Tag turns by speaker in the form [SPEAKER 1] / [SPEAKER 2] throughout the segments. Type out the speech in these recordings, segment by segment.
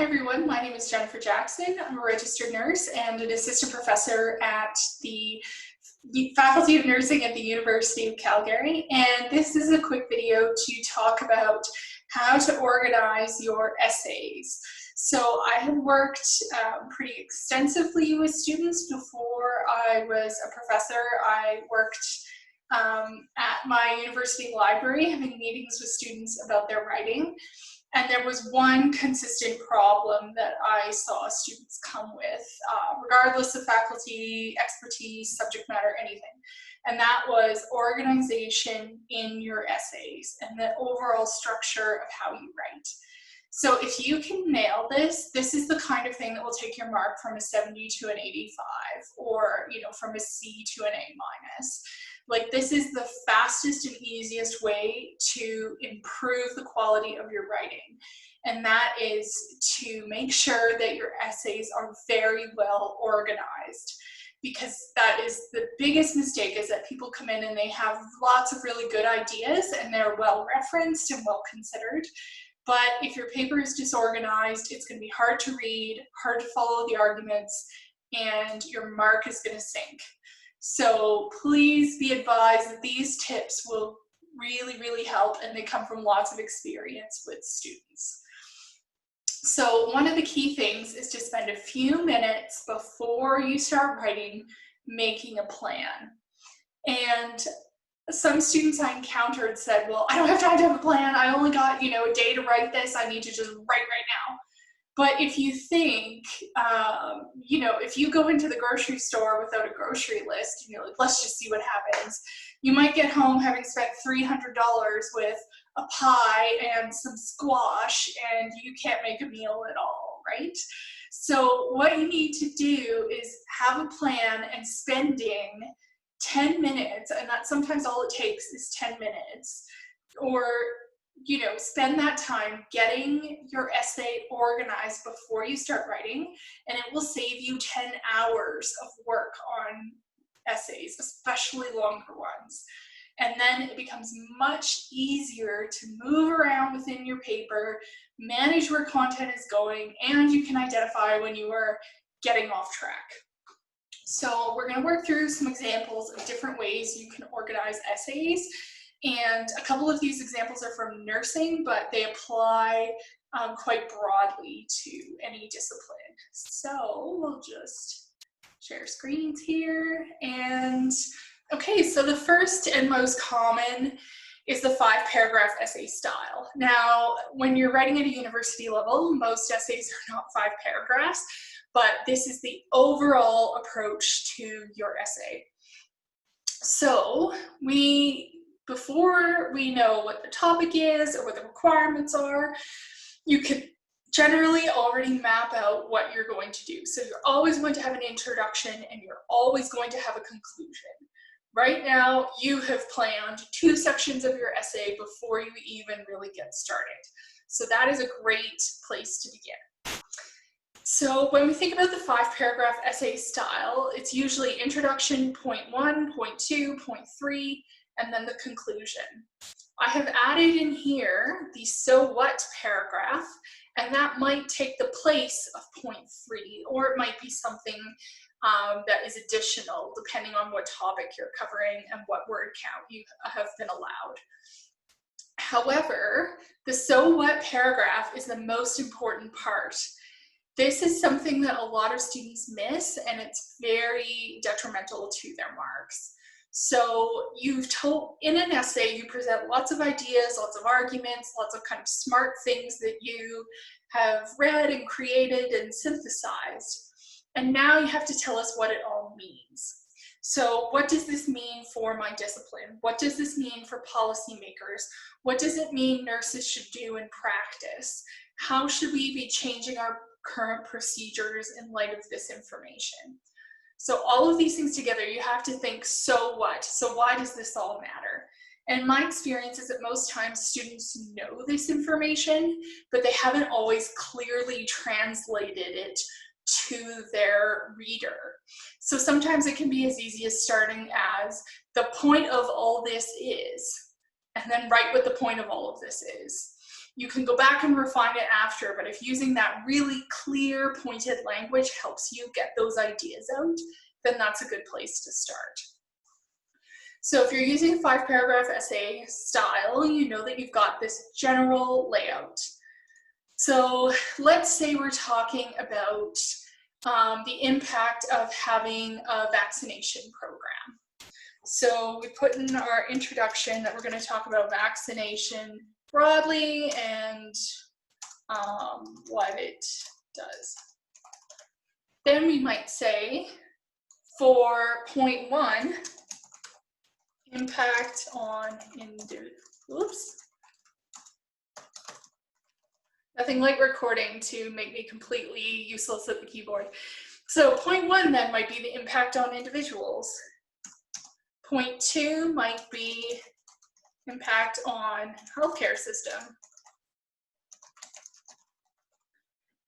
[SPEAKER 1] everyone, my name is Jennifer Jackson. I'm a registered nurse and an assistant professor at the Faculty of Nursing at the University of Calgary, and this is a quick video to talk about how to organize your essays. So I have worked pretty extensively with students before I was a professor. I worked at my university library having meetings with students about their writing. And there was one consistent problem that I saw students come with, regardless of faculty, expertise, subject matter, anything. And that was organization in your essays and the overall structure of how you write. So if you can nail this, this is the kind of thing that will take your mark from a 70 to an 85, or from a C to an A minus. Like, this is the fastest and easiest way to improve the quality of your writing. And that is to make sure that your essays are very well organized. Because that is the biggest mistake, is that people come in and they have lots of really good ideas and they're well referenced and well considered. But if your paper is disorganized, it's going to be hard to read, hard to follow the arguments, and your mark is going to sink. So please be advised that these tips will really help, and they come from lots of experience with students. So one of the key things is to spend a few minutes before you start writing making a plan. And some students I encountered said, well, I don't have time to have a plan. I only got, a day to write this. I need to just write right now. But if you think, if you go into the grocery store without a grocery list and you're like, let's just see what happens, you might get home having spent $300 with a pie and some squash, and you can't make a meal at all, right? So what you need to do is have a plan, and spending 10 minutes, and that's sometimes all it takes is 10 minutes, or spend that time getting your essay organized before you start writing, and it will save you 10 hours of work on essays, especially longer ones. And then it becomes much easier to move around within your paper, manage where content is going, and you can identify when you are getting off track. So we're going to work through some examples of different ways you can organize essays. And a couple of these examples are from nursing, but they apply quite broadly to any discipline. So we'll just share screens here. And okay, so the first and most common is the 5-paragraph essay style. Now, when you're writing at a university level, most essays are not 5 paragraphs, but this is the overall approach to your essay. So before we know what the topic is or what the requirements are, you could generally already map out what you're going to do. So you're always going to have an introduction, and you're always going to have a conclusion. Right now, you have planned 2 sections of your essay before you even really get started. So that is a great place to begin. So when we think about the 5-paragraph essay style, it's usually introduction, point 1, point 2, point 3, and then the conclusion. I have added in here the so what paragraph, and that might take the place of point 3, or it might be something that is additional depending on what topic you're covering and what word count you have been allowed. However, the so what paragraph is the most important part. This is something that a lot of students miss, and it's very detrimental to their marks. So in an essay, you present lots of ideas, lots of arguments, lots of kind of smart things that you have read and created and synthesized. And now you have to tell us what it all means. So what does this mean for my discipline? What does this mean for policymakers? What does it mean nurses should do in practice? How should we be changing our current procedures in light of this information? So all of these things together, you have to think, so what? So why does this all matter? And my experience is that most times students know this information, but they haven't always clearly translated it to their reader. So sometimes it can be as easy as starting as the point of all this is, and then write what the point of all of this is. You can go back and refine it after, but if using that really clear, pointed language helps you get those ideas out, then that's a good place to start. So if you're using a 5-paragraph essay style, you know that you've got this general layout. So let's say we're talking about the impact of having a vaccination program. So we put in our introduction that we're going to talk about vaccination broadly and what it does. Then we might say for point 1, impact on oops. Nothing like recording to make me completely useless at the keyboard. So point 1 then might be the impact on individuals. Point 2 might be impact on healthcare system.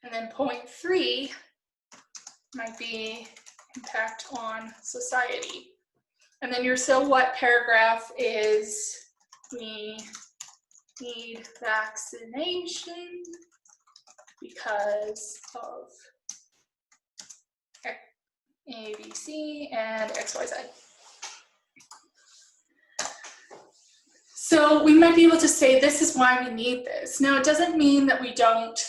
[SPEAKER 1] And then point 3 might be impact on society. And then your so what paragraph is we need vaccination because of A, B, C, and X, Y, Z. So we might be able to say this is why we need this. Now, it doesn't mean that we don't,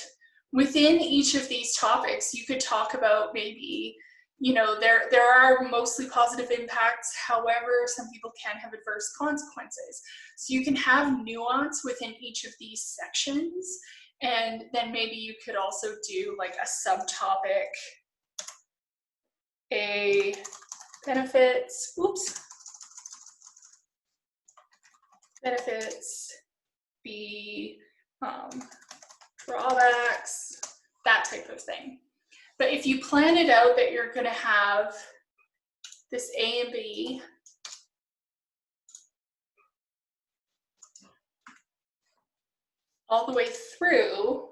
[SPEAKER 1] within each of these topics, you could talk about maybe, you know, there are mostly positive impacts. However, some people can have adverse consequences. So you can have nuance within each of these sections. And then maybe you could also do like a subtopic, A, benefits, benefits, B, drawbacks, that type of thing. But if you plan it out that you're going to have this A and B, all the way through,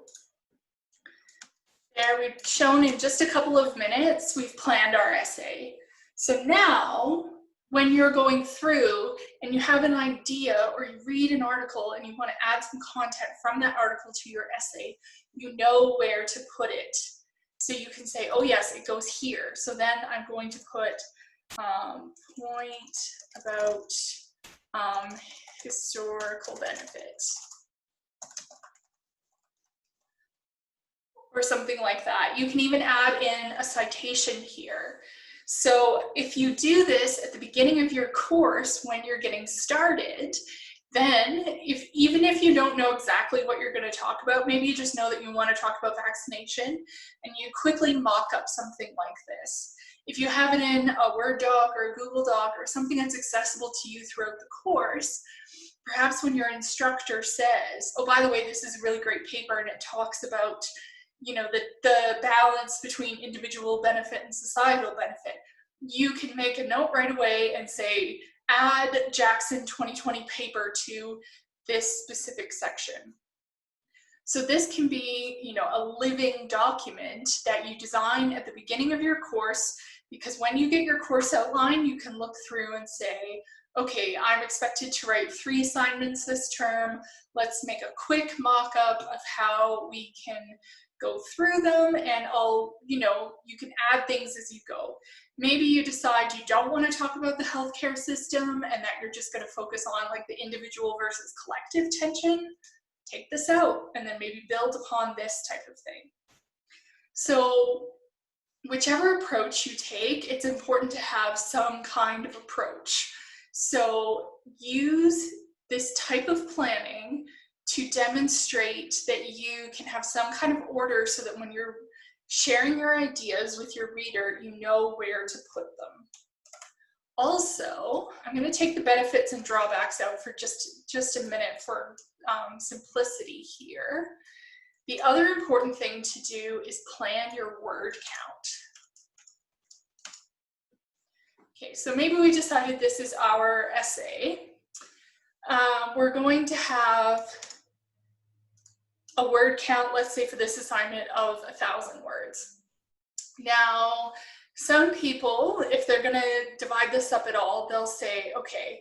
[SPEAKER 1] there we've shown in just a couple of minutes, we've planned our essay. So now, when you're going through and you have an idea or you read an article and you want to add some content from that article to your essay, you know where to put it. So you can say, oh yes, it goes here. So then I'm going to put point about historical benefits. Or something like that. You can even add in a citation here. So if you do this at the beginning of your course when you're getting started, then even if you don't know exactly what you're going to talk about, maybe you just know that you want to talk about vaccination and you quickly mock up something like this. If you have it in a Word doc or a Google Doc or something that's accessible to you throughout the course, perhaps when your instructor says, oh, by the way, this is a really great paper and it talks about, you know, the balance between individual benefit and societal benefit, you can make a note right away and say, add Jackson 2020 paper to this specific section. So this can be, you know, a living document that you design at the beginning of your course, because when you get your course outline, you can look through and say, okay, I'm expected to write 3 assignments this term. Let's make a quick mock-up of how we can go through them, and you know, you can add things as you go. Maybe you decide you don't want to talk about the healthcare system and that you're just going to focus on like the individual versus collective tension. Take this out and then maybe build upon this type of thing. So whichever approach you take, it's important to have some kind of approach. So use this type of planning to demonstrate that you can have some kind of order so that when you're sharing your ideas with your reader, you know where to put them. Also, I'm going to take the benefits and drawbacks out for just a minute for simplicity here. The other important thing to do is plan your word count. Okay, so maybe we decided this is our essay. We're going to have a word count, let's say for this assignment, of 1,000 words. Now, some people, if they're going to divide this up at all, they'll say, okay,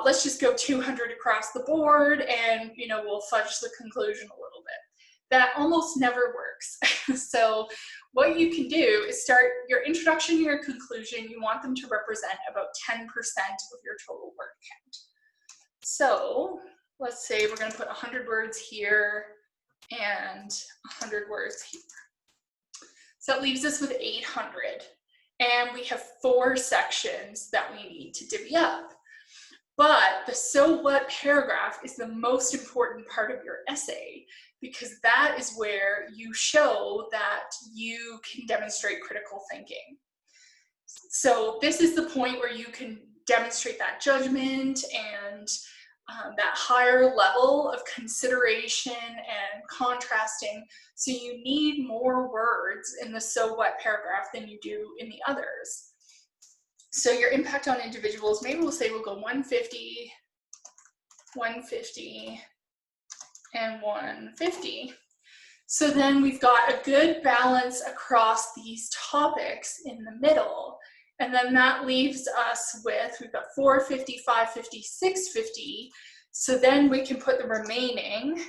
[SPEAKER 1] let's just go 200 across the board and, you know, we'll fudge the conclusion a little bit. That almost never works. So what you can do is start your introduction and your conclusion. You want them to represent about 10% of your total word count. So let's say we're going to put 100 words here and 100 words here. So that leaves us with 800. And we have 4 sections that we need to divvy up. But the so what paragraph is the most important part of your essay, because that is where you show that you can demonstrate critical thinking. So this is the point where you can demonstrate that judgment and that higher level of consideration and contrasting. So you need more words in the so what paragraph than you do in the others. So your impact on individuals, maybe we'll say we'll go 150, 150, and 150. So then we've got a good balance across these topics in the middle. And then that leaves us with, we've got 450, 550, 650. So then we can put the remaining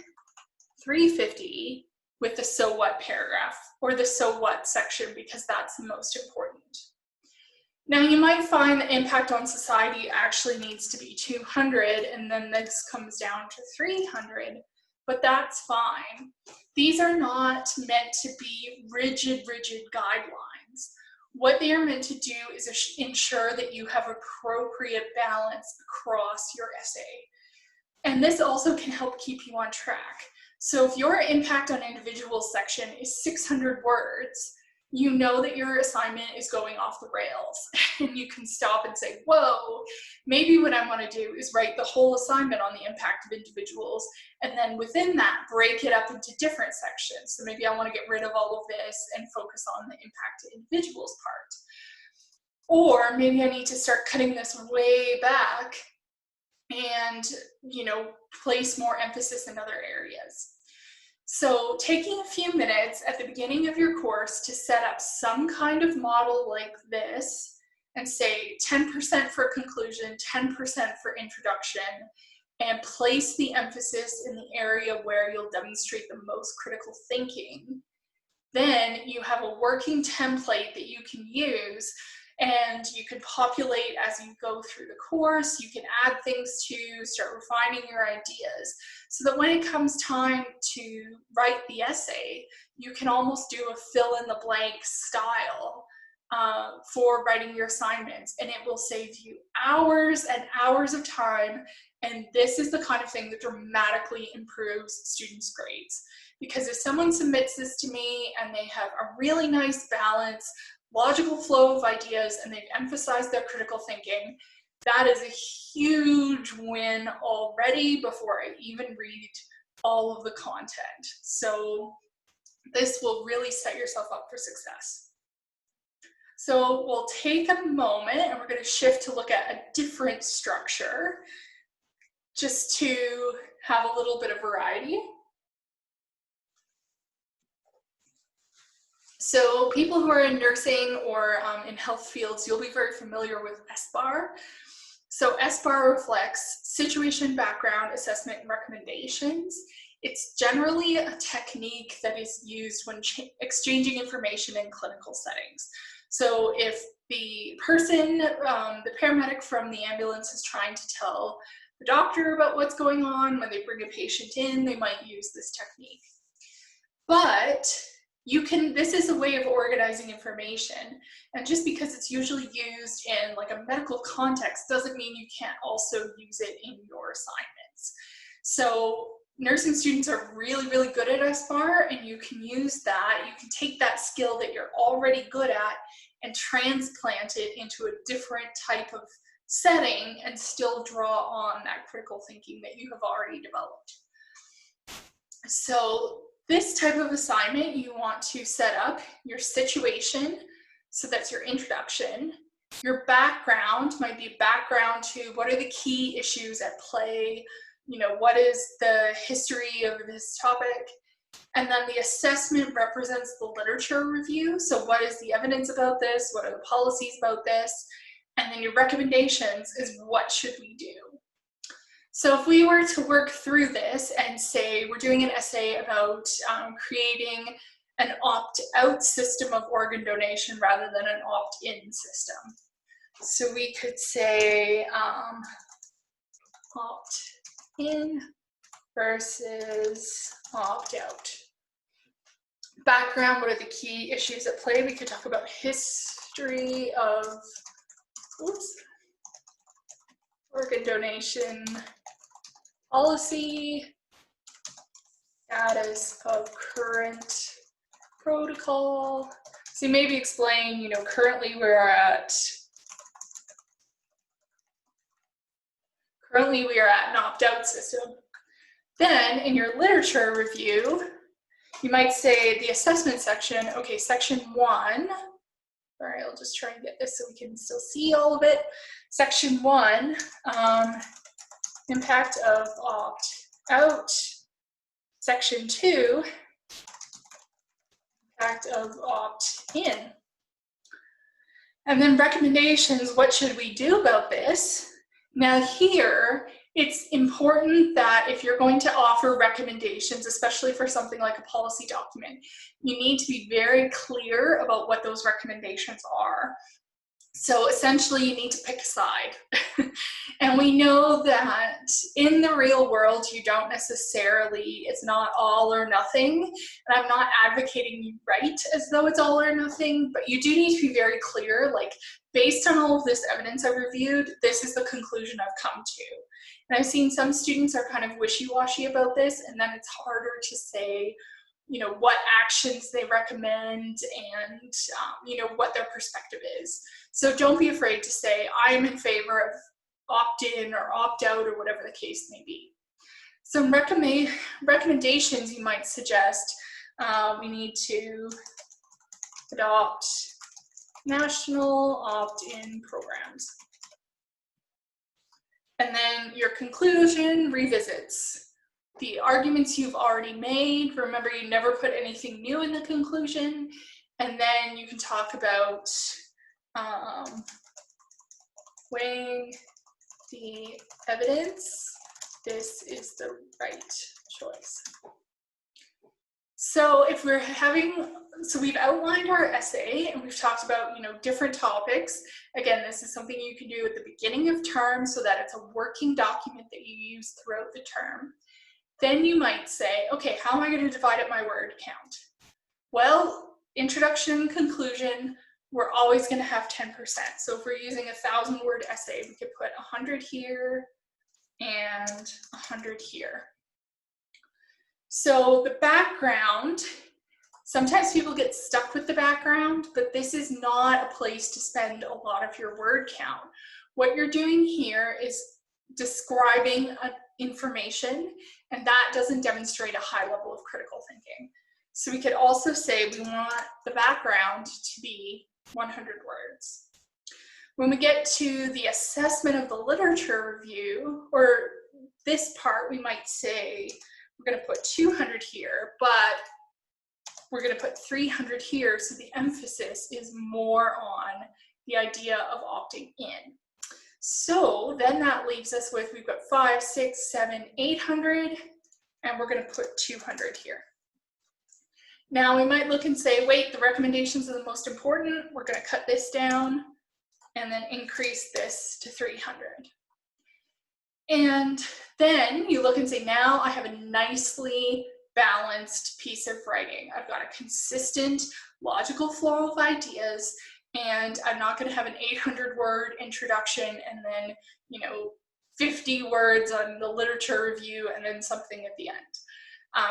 [SPEAKER 1] 350 with the so what paragraph or the so what section, because that's the most important. Now you might find the impact on society actually needs to be 200 and then this comes down to 300, but that's fine. These are not meant to be rigid guidelines. What they are meant to do is ensure that you have appropriate balance across your essay. And this also can help keep you on track. So if your impact on individuals section is 600 words, you know that your assignment is going off the rails and you can stop and say, whoa, maybe what I want to do is write the whole assignment on the impact of individuals, and then within that break it up into different sections. So maybe I want to get rid of all of this and focus on the impact to individuals part. Or maybe I need to start cutting this way back and, you know, place more emphasis in other areas. So taking a few minutes at the beginning of your course to set up some kind of model like this and say 10% for conclusion, 10% for introduction, and place the emphasis in the area where you'll demonstrate the most critical thinking. Then you have a working template that you can use and you can populate as you go through the course. You can add things to start refining your ideas so that when it comes time to write the essay, you can almost do a fill in the blank style for writing your assignments, and it will save you hours and hours of time. And this is the kind of thing that dramatically improves students' grades. Because if someone submits this to me and they have a really nice balance, logical flow of ideas, and they've emphasized their critical thinking, that is a huge win already before I even read all of the content. So this will really set yourself up for success. So we'll take a moment and we're going to shift to look at a different structure just to have a little bit of variety. So people who are in nursing or in health fields, you'll be very familiar with SBAR. So SBAR reflects situation, background, assessment, and recommendations. It's generally a technique that is used when exchanging information in clinical settings. So if the person, the paramedic from the ambulance is trying to tell the doctor about what's going on, when they bring a patient in, they might use this technique. But this is a way of organizing information, and just because it's usually used in like a medical context doesn't mean you can't also use it in your assignments. So nursing students are really, really good at SBAR, and you can use that. You can take that skill that you're already good at and transplant it into a different type of setting and still draw on that critical thinking that you have already developed. So this type of assignment, you want to set up your situation. So that's your introduction. Your background might be background to what are the key issues at play, you know, what is the history of this topic. And then the assessment represents the literature review. So what is the evidence about this? What are the policies about this? And then your recommendations is what should we do? So if we were to work through this and say we're doing an essay about creating an opt-out system of organ donation rather than an opt-in system. So we could say opt-in versus opt-out. Background, what are the key issues at play? We could talk about history of organ donation policy, status of current protocol. So maybe explain, you know, currently we are at an opt-out system. Then in your literature review, you might say the assessment section, okay, section 1, sorry, I'll just try and get this so we can still see all of it. Section 1, impact of opt-out. Section 2, impact of opt-in. And then recommendations, what should we do about this? Now here, it's important that if you're going to offer recommendations, especially for something like a policy document, you need to be very clear about what those recommendations are. So essentially you need to pick a side. And we know that in the real world, you don't necessarily, it's not all or nothing. And I'm not advocating you write as though it's all or nothing, but you do need to be very clear, like based on all of this evidence I've reviewed, this is the conclusion I've come to. And I've seen some students are kind of wishy-washy about this, and then it's harder to say, you know, what actions they recommend and, you know, what their perspective is. So don't be afraid to say, I'm in favor of opt-in or opt-out or whatever the case may be. Some recommendations you might suggest, we need to adopt national opt-in programs. And then your conclusion revisits the arguments you've already made. Remember, you never put anything new in the conclusion. And then you can talk about weighing the evidence. This is the right choice. So if we're having, so we've outlined our essay and we've talked about, you know, different topics. Again, this is something you can do at the beginning of term so that it's a working document that you use throughout the term. Then you might say, okay, how am I going to divide up my word count? Well, introduction, conclusion, we're always going to have 10%. So if we're using a 1,000-word essay, we could put 100 here and 100 here. So the background, sometimes people get stuck with the background, but this is not a place to spend a lot of your word count. What you're doing here is describing information, and that doesn't demonstrate a high level of critical thinking. So we could also say we want the background to be 100 words. When we get to the assessment of the literature review, or this part, we might say we're going to put 200 here, but we're going to put 300 here, so the emphasis is more on the idea of opting in. So then that leaves us with, we've got 500, 600, 700, 800, and we're going to put 200 here. Now we might look and say, wait, the recommendations are the most important. We're going to cut this down and then increase this to 300. And then you look and say, now I have a nicely balanced piece of writing. I've got a consistent logical flow of ideas, and I'm not going to have an 800-word introduction and then, you know, 50 words on the literature review and then something at the end.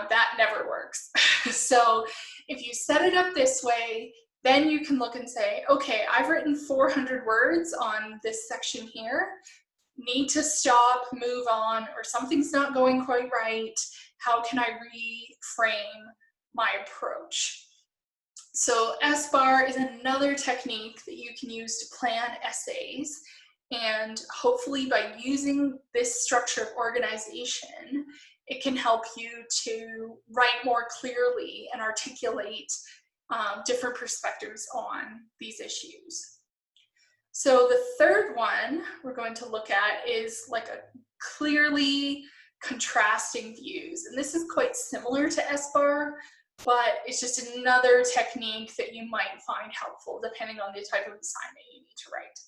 [SPEAKER 1] That never works. So if you set it up this way, then you can look and say, okay, I've written 400 words on this section here. Need to stop, move on, or something's not going quite right. How can I reframe my approach? So SBAR is another technique that you can use to plan essays, and hopefully by using this structure of organization, it can help you to write more clearly and articulate different perspectives on these issues. So the third one we're going to look at is like a clearly contrasting views. And this is quite similar to SBAR, but it's just another technique that you might find helpful depending on the type of assignment you need to write.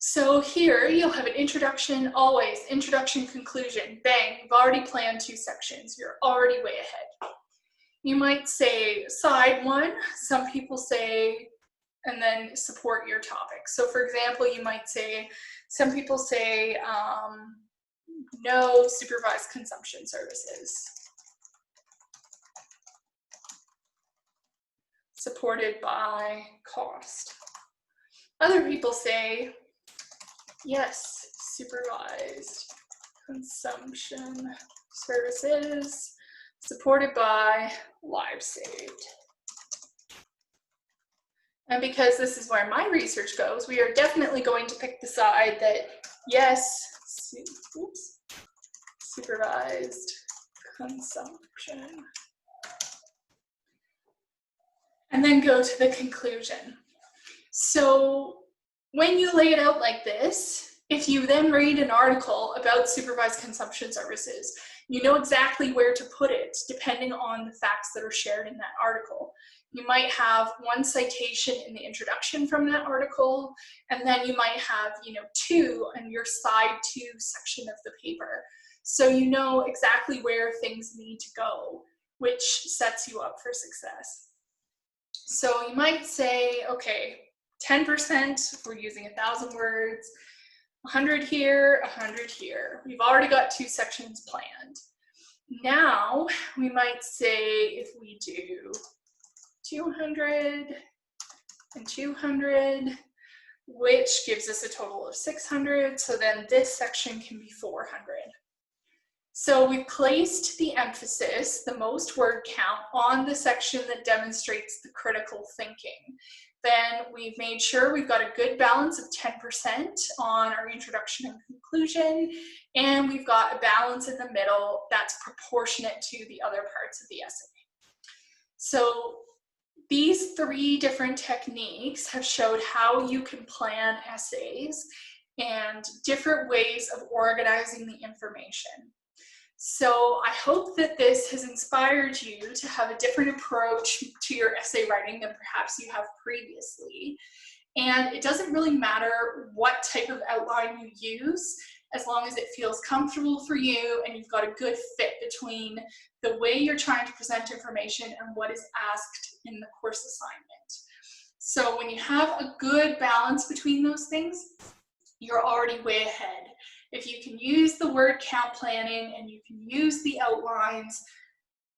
[SPEAKER 1] So here you'll have an introduction, always introduction, conclusion, bang, you've already planned 2 sections, you're already way ahead. You might say side 1, some people say, and then support your topic. So for example, you might say, some people say no supervised consumption services, supported by cost. Other people say yes, supervised consumption services, supported by lives saved. And because this is where my research goes, we are definitely going to pick the side that, yes, supervised consumption. And then go to the conclusion. So when you lay it out like this, if you then read an article about supervised consumption services, you know exactly where to put it depending on the facts that are shared in that article. You might have 1 citation in the introduction from that article, and then you might have, 2 on your side 2 section of the paper. So you know exactly where things need to go, which sets you up for success. So you might say, okay, 10%, we're using 1,000 words, 100 here, 100 here. We've already got 2 sections planned. Now we might say if we do 200 and 200, which gives us a total of 600, so then this section can be 400. So we placed the emphasis, the most word count, on the section that demonstrates the critical thinking. Then we've made sure we've got a good balance of 10% on our introduction and conclusion, and we've got a balance in the middle that's proportionate to the other parts of the essay. So these 3 different techniques have showed how you can plan essays and different ways of organizing the information. So I hope that this has inspired you to have a different approach to your essay writing than perhaps you have previously. And it doesn't really matter what type of outline you use, as long as it feels comfortable for you and you've got a good fit between the way you're trying to present information and what is asked in the course assignment. So when you have a good balance between those things, you're already way ahead. If you can use the word count planning and you can use the outlines,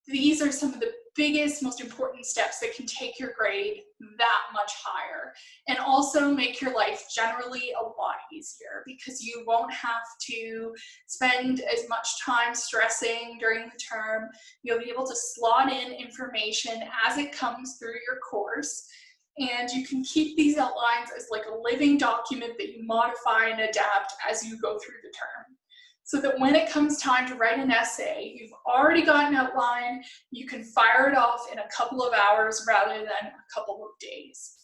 [SPEAKER 1] these are some of the biggest, most important steps that can take your grade that much higher, and also make your life generally a lot easier because you won't have to spend as much time stressing during the term. You'll be able to slot in information as it comes through your course, and you can keep these outlines as like a living document that you modify and adapt as you go through the term. So that when it comes time to write an essay, you've already got an outline, you can fire it off in a couple of hours rather than a couple of days.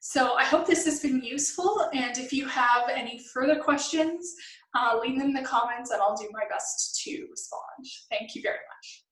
[SPEAKER 1] So I hope this has been useful, and if you have any further questions, leave them in the comments and I'll do my best to respond. Thank you very much.